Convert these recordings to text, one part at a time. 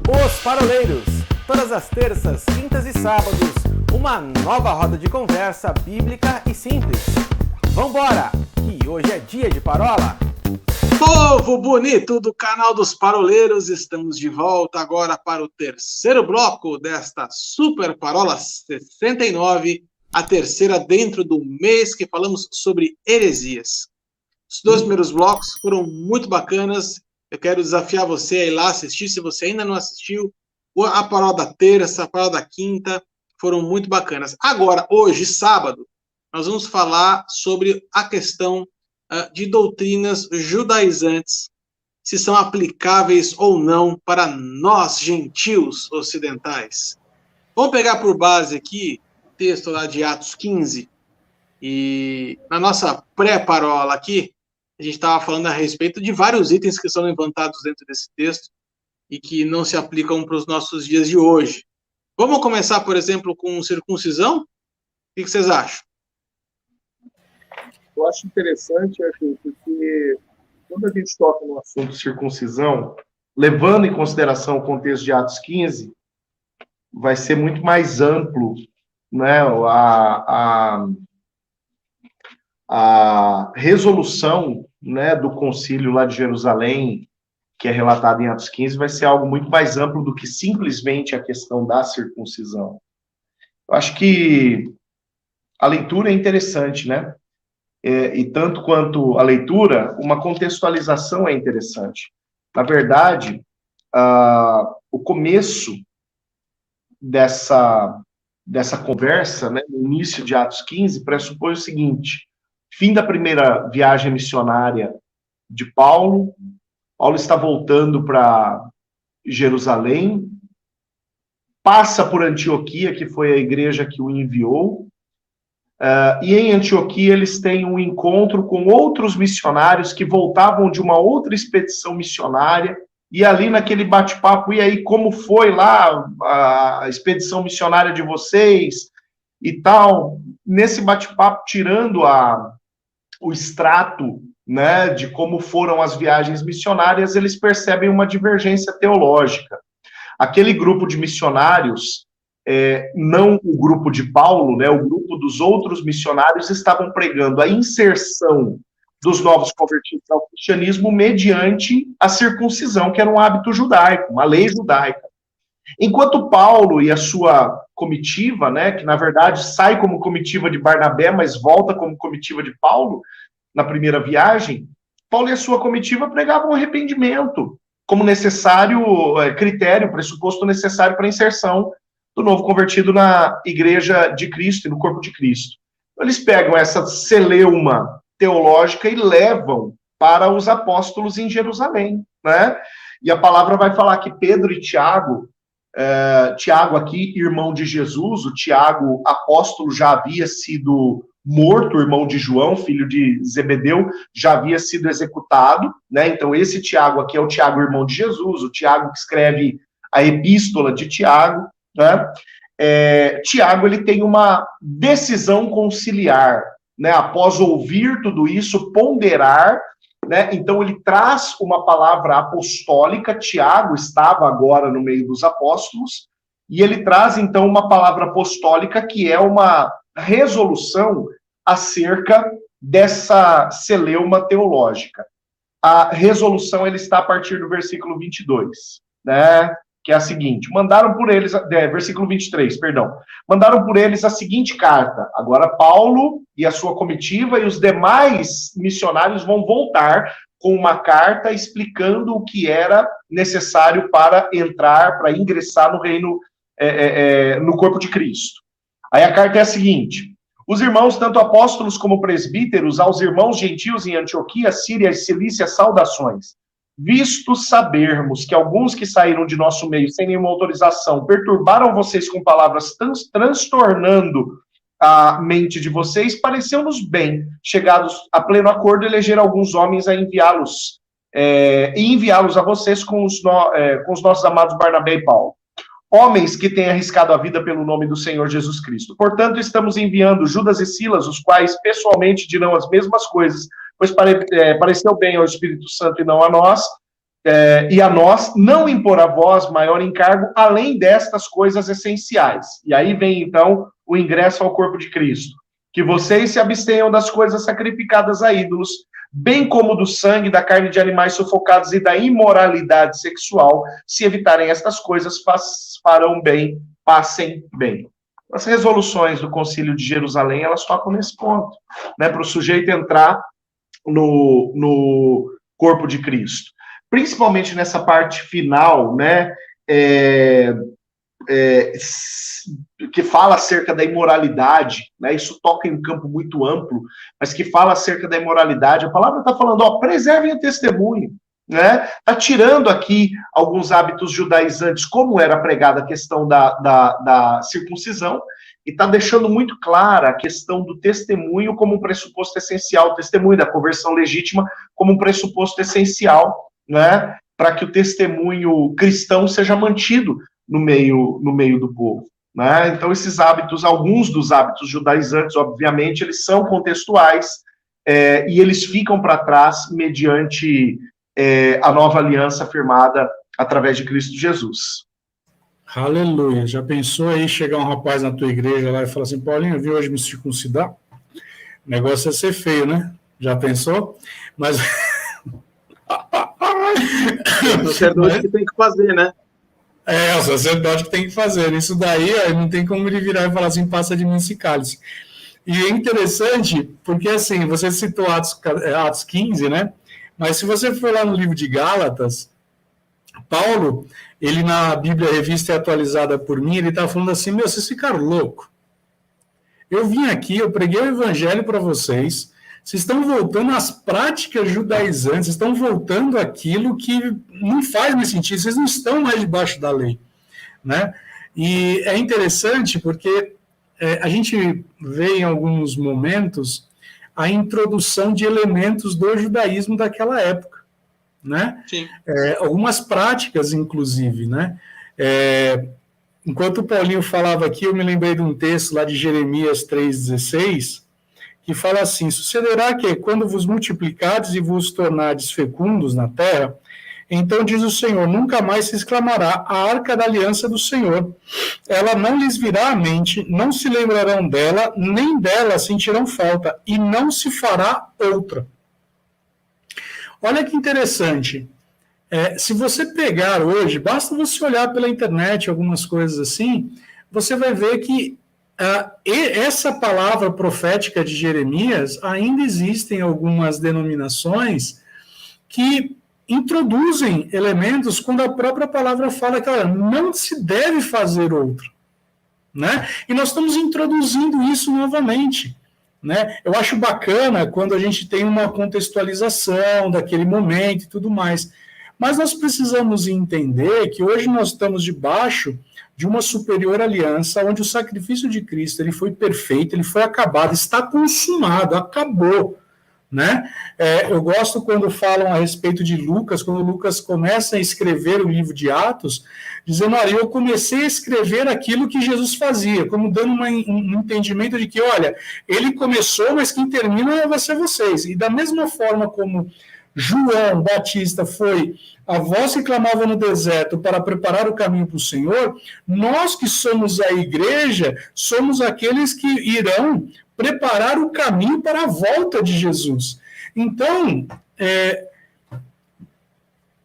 Os Paroleiros, todas as terças, quintas e sábados, uma nova roda de conversa bíblica e simples. Vambora, que hoje é dia de parola! Povo bonito do canal dos Paroleiros, estamos de volta agora para o terceiro bloco desta Super Parola 69, a terceira dentro do mês que falamos sobre heresias. Os dois primeiros blocos foram muito bacanas. Eu quero desafiar você a ir lá assistir, se você ainda não assistiu. A parola da terça, a parola da quinta, foram muito bacanas. Agora, hoje, sábado, nós vamos falar sobre a questão de doutrinas judaizantes, se são aplicáveis ou não para nós, gentios ocidentais. Vamos pegar por base aqui o texto lá de Atos 15, e na nossa pré-parola aqui, a gente estava falando a respeito de vários itens que são levantados dentro desse texto e que não se aplicam para os nossos dias de hoje. Vamos começar, por exemplo, com circuncisão? O que vocês acham? Eu acho interessante, Arthur, porque quando a gente toca no assunto de circuncisão, levando em consideração o contexto de Atos 15, vai ser muito mais amplo, né, a resolução, né, do concílio lá de Jerusalém, que é relatado em Atos 15, vai ser algo muito mais amplo do que simplesmente a questão da circuncisão. Eu acho que a leitura é interessante, né? E tanto quanto a leitura, uma contextualização é interessante. Na verdade, o começo dessa conversa, né, no início de Atos 15, pressupõe o seguinte: fim da primeira viagem missionária de Paulo. Paulo está voltando para Jerusalém, passa por Antioquia, que foi a igreja que o enviou, e em Antioquia eles têm um encontro com outros missionários que voltavam de uma outra expedição missionária, e ali naquele bate-papo, e aí, como foi lá a expedição missionária de vocês e tal, nesse bate-papo, tirando o extrato, né, de como foram as viagens missionárias, eles percebem uma divergência teológica. Aquele grupo de missionários, não o grupo de Paulo, né, o grupo dos outros missionários, estavam pregando a inserção dos novos convertidos ao cristianismo mediante a circuncisão, que era um hábito judaico, uma lei judaica. Enquanto Paulo e a sua comitiva, né, que na verdade sai como comitiva de Barnabé, mas volta como comitiva de Paulo, na primeira viagem, Paulo e a sua comitiva pregavam o arrependimento como necessário, critério, pressuposto necessário para a inserção do novo convertido na igreja de Cristo e no corpo de Cristo. Então, eles pegam essa celeuma teológica e levam para os apóstolos em Jerusalém, né? E a palavra vai falar que Pedro e Tiago, Tiago aqui, irmão de Jesus, o Tiago apóstolo já havia sido morto, o irmão de João, filho de Zebedeu, já havia sido executado, né? Então esse Tiago aqui é o Tiago, irmão de Jesus, o Tiago que escreve a epístola de Tiago, né? Tiago, ele tem uma decisão conciliar, né? Após ouvir tudo isso, ponderar, né? Então ele traz uma palavra apostólica. Tiago estava agora no meio dos apóstolos, e ele traz então uma palavra apostólica que é uma resolução acerca dessa celeuma teológica. A resolução, ele está a partir do versículo 22, né? Que é a seguinte: mandaram por eles, versículo 23, perdão, mandaram por eles a seguinte carta. Agora Paulo e a sua comitiva e os demais missionários vão voltar com uma carta explicando o que era necessário para entrar, para ingressar no reino, no corpo de Cristo. Aí a carta é a seguinte: os irmãos, tanto apóstolos como presbíteros, aos irmãos gentios em Antioquia, Síria e Cilícia, saudações. Visto sabermos que alguns que saíram de nosso meio sem nenhuma autorização perturbaram vocês com palavras transtornando a mente de vocês, pareceu-nos bem, chegados a pleno acordo, eleger alguns homens a enviá-los, e enviá-los a vocês com os nossos amados Barnabé e Paulo. Homens que têm arriscado a vida pelo nome do Senhor Jesus Cristo. Portanto, estamos enviando Judas e Silas, os quais pessoalmente dirão as mesmas coisas, pois pareceu bem ao Espírito Santo e não a nós, e a nós não impor a vós maior encargo além destas coisas essenciais. E aí vem, então, o ingresso ao corpo de Cristo. Que vocês se abstenham das coisas sacrificadas a ídolos, bem como do sangue, da carne de animais sufocados e da imoralidade sexual. Se evitarem estas coisas, farão bem, passem bem. As resoluções do Concílio de Jerusalém, elas tocam nesse ponto, né, para o sujeito entrar no corpo de Cristo. Principalmente nessa parte final, né, que fala acerca da imoralidade, né, isso toca em um campo muito amplo, mas que fala acerca da imoralidade. A palavra está falando, ó, preservem o testemunho, né? Está tirando aqui alguns hábitos judaizantes, como era pregada a questão da circuncisão, e está deixando muito clara a questão do testemunho como um pressuposto essencial, o testemunho da conversão legítima como um pressuposto essencial, né, para que o testemunho cristão seja mantido no meio do povo, né? Então, esses hábitos, alguns dos hábitos judaizantes, obviamente, eles são contextuais, e eles ficam para trás mediante a nova aliança firmada através de Cristo Jesus. Aleluia. Já pensou aí chegar um rapaz na tua igreja lá e falar assim, Paulinho, eu vim hoje me circuncidar? O negócio é ser feio, né? Já pensou? Mas... O sacerdote que tem que fazer, né? O sacerdote que tem que fazer. Isso daí, não tem como ele virar e falar assim, passa de mim esse cálice. E é interessante, porque assim, você citou Atos 15, né? Mas se você for lá no livro de Gálatas, Paulo, ele na Bíblia Revista e Atualizada por mim, ele está falando assim, vocês ficaram loucos. Eu vim aqui, eu preguei o evangelho para vocês estão voltando às práticas judaizantes, estão voltando àquilo que não faz mais sentido, vocês não estão mais debaixo da lei, né? E é interessante porque a gente vê em alguns momentos a introdução de elementos do judaísmo daquela época, né? Sim. Algumas práticas, inclusive, né? Enquanto o Paulinho falava aqui, eu me lembrei de um texto lá de Jeremias 3,16, que fala assim, sucederá que, quando vos multiplicardes e vos tornardes fecundos na terra, então diz o Senhor, nunca mais se exclamará a arca da aliança do Senhor. Ela não lhes virá à mente, não se lembrarão dela, nem dela sentirão falta, e não se fará outra. Olha que interessante. Se você pegar hoje, basta você olhar pela internet, algumas coisas assim, você vai ver que essa palavra profética de Jeremias, ainda existem algumas denominações que introduzem elementos quando a própria palavra fala que não se deve fazer outro, né? E nós estamos introduzindo isso novamente, né? Eu acho bacana quando a gente tem uma contextualização daquele momento e tudo mais, mas nós precisamos entender que hoje nós estamos debaixo de uma superior aliança, onde o sacrifício de Cristo ele foi perfeito, ele foi acabado, está consumado, acabou, né? Eu gosto quando falam a respeito de Lucas, quando Lucas começa a escrever o livro de Atos, dizendo, olha, eu comecei a escrever aquilo que Jesus fazia, como dando um entendimento de que, olha, ele começou, mas quem termina vai ser vocês. E da mesma forma como João Batista foi a voz que clamava no deserto para preparar o caminho para o Senhor, nós que somos a igreja, somos aqueles que irão preparar o caminho para a volta de Jesus. Então,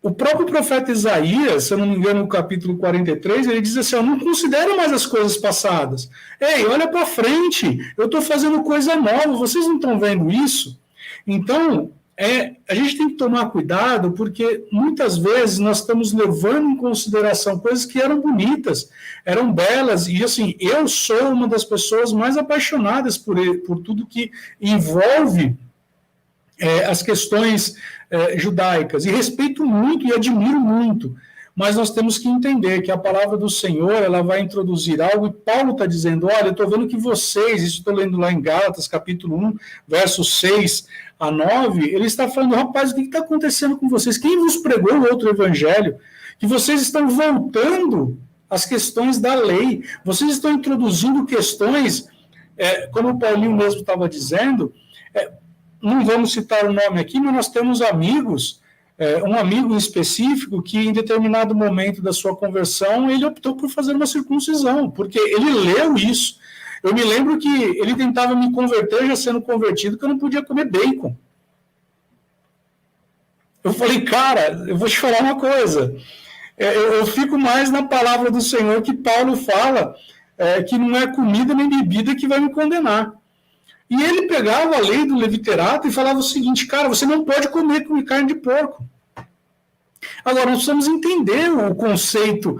o próprio profeta Isaías, se eu não me engano, no capítulo 43, ele diz assim, eu não considero mais as coisas passadas. Ei, olha para frente, eu estou fazendo coisa nova, vocês não estão vendo isso? Então, a gente tem que tomar cuidado, porque muitas vezes nós estamos levando em consideração coisas que eram bonitas, eram belas, e assim, eu sou uma das pessoas mais apaixonadas por tudo que envolve as questões judaicas, e respeito muito e admiro muito, mas nós temos que entender que a palavra do Senhor, ela vai introduzir algo, e Paulo está dizendo, olha, eu estou vendo que vocês, isso estou lendo lá em Gálatas, capítulo 1, versos 6 a 9, ele está falando, rapaz, o que está acontecendo com vocês? Quem vos pregou o outro evangelho? Que vocês estão voltando às questões da lei, vocês estão introduzindo questões, como o Paulinho mesmo estava dizendo, não vamos citar o nome aqui, mas nós temos amigos um amigo em específico que, em determinado momento da sua conversão, ele optou por fazer uma circuncisão, porque ele leu isso. Eu me lembro que ele tentava me converter, já sendo convertido, que eu não podia comer bacon. Eu falei, cara, eu vou te falar uma coisa. Eu fico mais na palavra do Senhor que Paulo fala, que não é comida nem bebida que vai me condenar. E ele pegava a lei do leviterato e falava o seguinte, cara, você não pode comer carne de porco. Agora, nós precisamos entender o conceito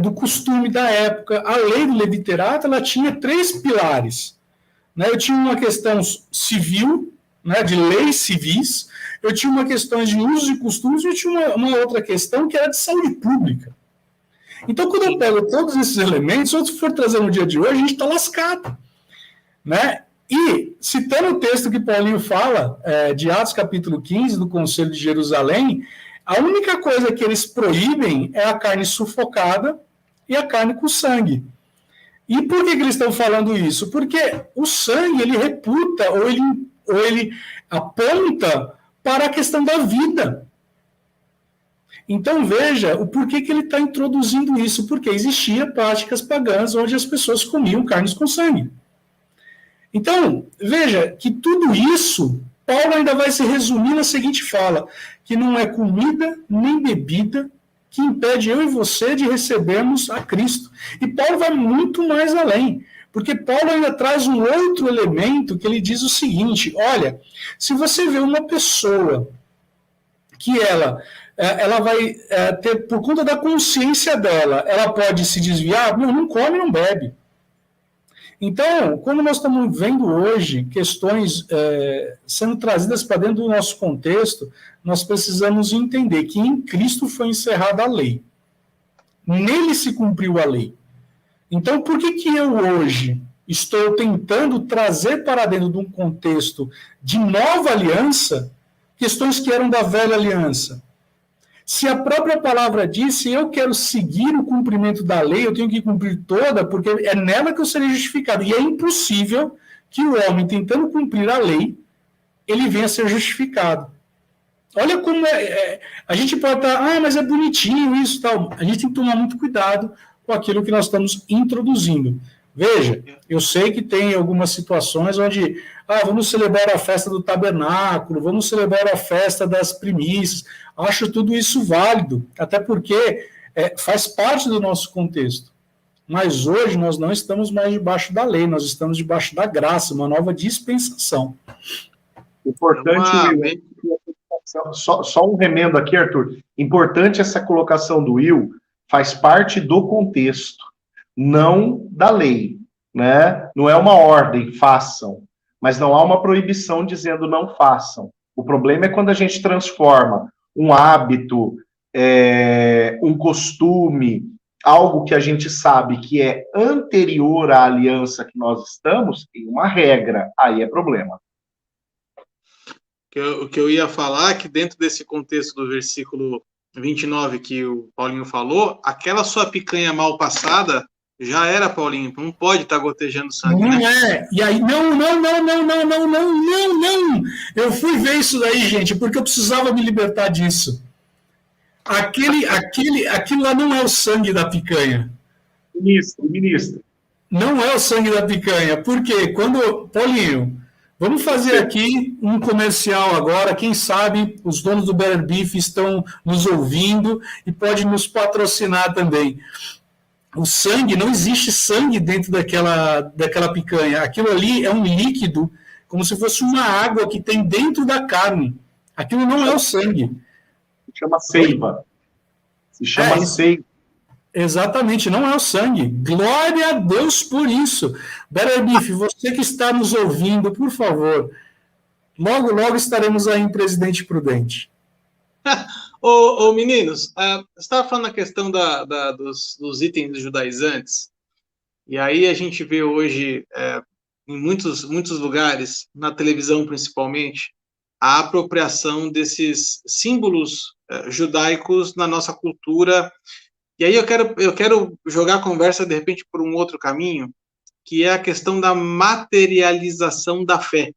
do costume da época. A lei do leviterato, ela tinha 3 pilares. Né? Eu tinha uma questão civil, né, de leis civis, eu tinha uma questão de usos e costumes, e eu tinha uma outra questão que era de saúde pública. Então, quando eu pego todos esses elementos, se eu for trazer no dia de hoje, a gente está lascado. Né? E, citando o texto que Paulinho fala, de Atos capítulo 15, do Conselho de Jerusalém, a única coisa que eles proíbem é a carne sufocada e a carne com sangue. E por que eles estão falando isso? Porque o sangue, ele reputa, ou ele aponta para a questão da vida. Então, veja o porquê que ele está introduzindo isso, porque existia práticas pagãs onde as pessoas comiam carnes com sangue. Então, veja que tudo isso, Paulo ainda vai se resumir na seguinte fala, que não é comida nem bebida que impede eu e você de recebermos a Cristo. E Paulo vai muito mais além, porque Paulo ainda traz um outro elemento que ele diz o seguinte, olha, se você vê uma pessoa que ela vai ter, por conta da consciência dela, ela pode se desviar, não come, não bebe. Então, quando nós estamos vendo hoje questões sendo trazidas para dentro do nosso contexto, nós precisamos entender que em Cristo foi encerrada a lei. Nele se cumpriu a lei. Então, por que eu hoje estou tentando trazer para dentro de um contexto de nova aliança questões que eram da velha aliança? Se a própria palavra diz, se eu quero seguir o cumprimento da lei, eu tenho que cumprir toda, porque é nela que eu serei justificado. E é impossível que o homem, tentando cumprir a lei, ele venha a ser justificado. Olha como a gente pode estar, mas é bonitinho isso e tal. A gente tem que tomar muito cuidado com aquilo que nós estamos introduzindo. Veja, eu sei que tem algumas situações onde, vamos celebrar a festa do tabernáculo, vamos celebrar a festa das primícias, acho tudo isso válido, até porque faz parte do nosso contexto. Mas hoje nós não estamos mais debaixo da lei, nós estamos debaixo da graça, uma nova dispensação. Importante, só um remendo aqui, Arthur, importante essa colocação do Will, faz parte do contexto, não da lei, né? Não é uma ordem, façam, mas não há uma proibição dizendo não façam. O problema é quando a gente transforma um hábito, um costume, algo que a gente sabe que é anterior à aliança que nós estamos, em uma regra, aí é problema. O que eu ia falar é que dentro desse contexto do versículo 29 que o Paulinho falou, aquela sua picanha mal passada já era, Paulinho, não pode estar gotejando sangue, não, né? E aí, não. Eu fui ver isso daí, gente, porque eu precisava me libertar disso. Aquilo lá não é o sangue da picanha. Ministro. Não é o sangue da picanha, porque Paulinho, vamos fazer aqui um comercial agora, quem sabe os donos do Better Beef estão nos ouvindo e podem nos patrocinar também. O sangue, não existe sangue dentro daquela picanha. Aquilo ali é um líquido, como se fosse uma água que tem dentro da carne. Aquilo não é o sangue. Se chama seiva. Seiva. Exatamente, não é o sangue. Glória a Deus por isso. Better Beef, você que está nos ouvindo, por favor, logo estaremos aí em Presidente Prudente. Meninos, você estava falando a questão dos itens judaizantes, e aí a gente vê hoje, em muitos lugares, na televisão principalmente, a apropriação desses símbolos judaicos na nossa cultura. E aí eu quero jogar a conversa, de repente, por um outro caminho, que é a questão da materialização da fé.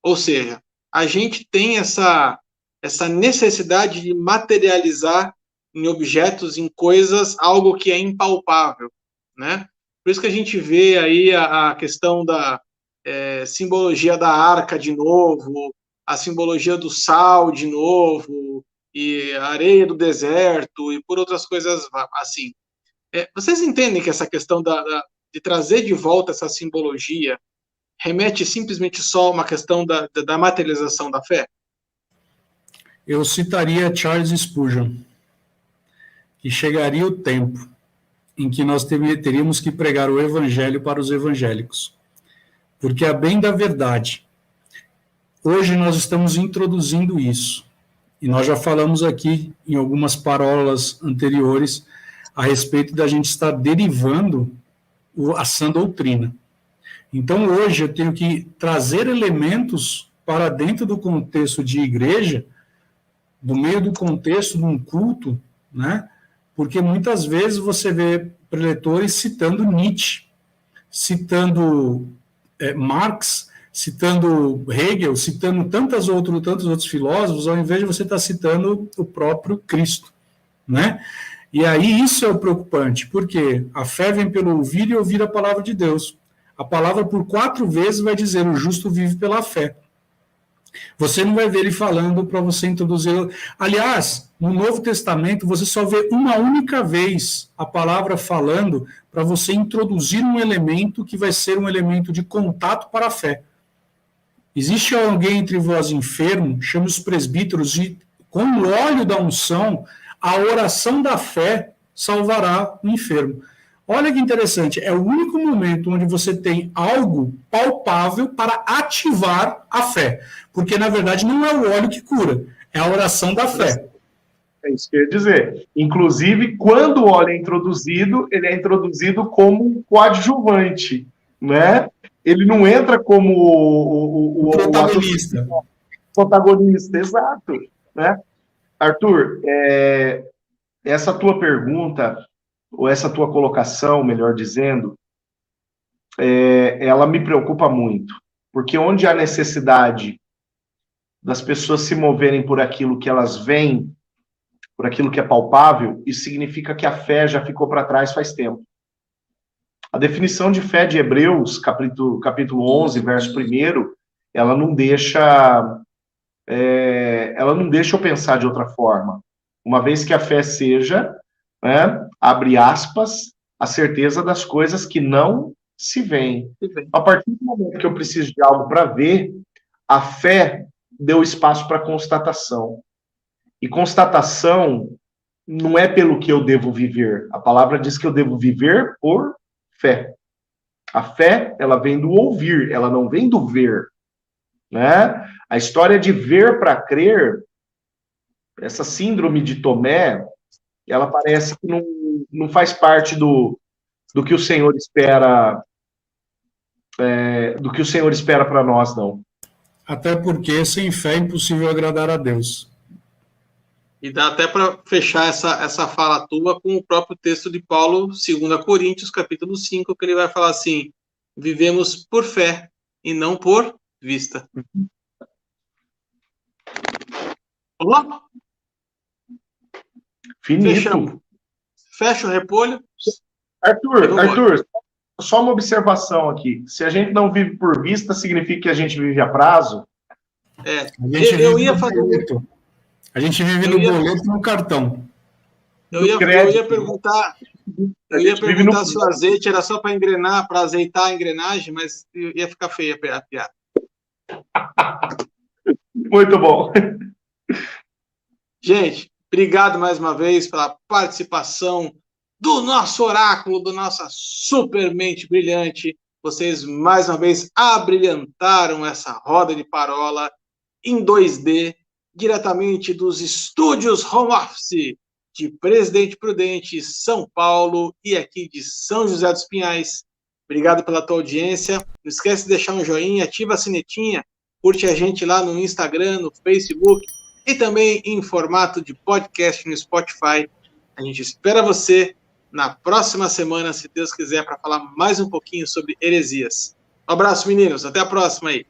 Ou seja, a gente tem essa essa necessidade de materializar em objetos, em coisas, algo que é impalpável, né? Por isso que a gente vê aí a questão da simbologia da arca de novo, a simbologia do sal de novo, e a areia do deserto, e por outras coisas assim. Vocês entendem que essa questão de trazer de volta essa simbologia remete simplesmente só a uma questão da materialização da fé? Eu citaria Charles Spurgeon, que chegaria o tempo em que nós teríamos que pregar o evangelho para os evangélicos. Porque, a bem da verdade, hoje nós estamos introduzindo isso. E nós já falamos aqui em algumas parólas anteriores a respeito da gente estar derivando a sã doutrina. Então, hoje eu tenho que trazer elementos para dentro do contexto de igreja, no meio do contexto de um culto, né? Porque muitas vezes você vê preletores citando Nietzsche, citando Marx, citando Hegel, citando tantos outros filósofos, ao invés de você estar citando o próprio Cristo, né? E aí isso é o preocupante, porque a fé vem pelo ouvir e ouvir a palavra de Deus. A palavra por 4 vezes vai dizer: o justo vive pela fé. Você não vai ver ele falando para você introduzir. Aliás, no Novo Testamento, você só vê uma única vez a palavra falando para você introduzir um elemento que vai ser um elemento de contato para a fé. Existe alguém entre vós enfermo, chame os presbíteros e, com o óleo da unção, a oração da fé salvará o enfermo. Olha que interessante, é o único momento onde você tem algo palpável para ativar a fé. Porque, na verdade, não é o óleo que cura, é a oração da fé. É isso que eu ia dizer. Inclusive, quando o óleo é introduzido, ele é introduzido como coadjuvante, né? Ele não entra como o protagonista. Protagonista, exato. Né? Arthur, essa tua pergunta, ou essa tua colocação, melhor dizendo, ela me preocupa muito. Porque onde há necessidade das pessoas se moverem por aquilo que elas veem, por aquilo que é palpável, isso significa que a fé já ficou para trás faz tempo. A definição de fé de Hebreus, capítulo 11, verso 1, ela não deixa eu pensar de outra forma. Uma vez que a fé seja, né, abre aspas, a certeza das coisas que não se veem. A partir do momento que eu preciso de algo para ver, a fé deu espaço para constatação. E constatação não é pelo que eu devo viver. A palavra diz que eu devo viver por fé. A fé, ela vem do ouvir, ela não vem do ver. Né? A história de ver para crer, essa síndrome de Tomé, ela parece que não faz parte do que o Senhor espera, do que o Senhor espera para nós, não. Até porque sem fé é impossível agradar a Deus. E dá até para fechar essa fala tua com o próprio texto de Paulo, 2 Coríntios, capítulo 5, que ele vai falar assim: vivemos por fé e não por vista. Vamos lá? Finito. Fechamos. Fecha o repolho. Arthur, só uma observação aqui. Se a gente não vive por vista, significa que a gente vive a prazo? Eu ia fazer... A gente vive no boleto e no cartão. Eu ia perguntar se o azeite era só para engrenar, para azeitar a engrenagem, mas ia ficar feia a piada. Muito bom. Gente, obrigado mais uma vez pela participação do nosso oráculo, da nossa super mente brilhante. Vocês, mais uma vez, abrilhantaram essa roda de parola em 2D, diretamente dos estúdios Home Office de Presidente Prudente, São Paulo e aqui de São José dos Pinhais. Obrigado pela tua audiência. Não esquece de deixar um joinha, ativa a sinetinha, curte a gente lá no Instagram, no Facebook e também em formato de podcast no Spotify. A gente espera você na próxima semana, se Deus quiser, para falar mais um pouquinho sobre heresias. Um abraço, meninos. Até a próxima aí.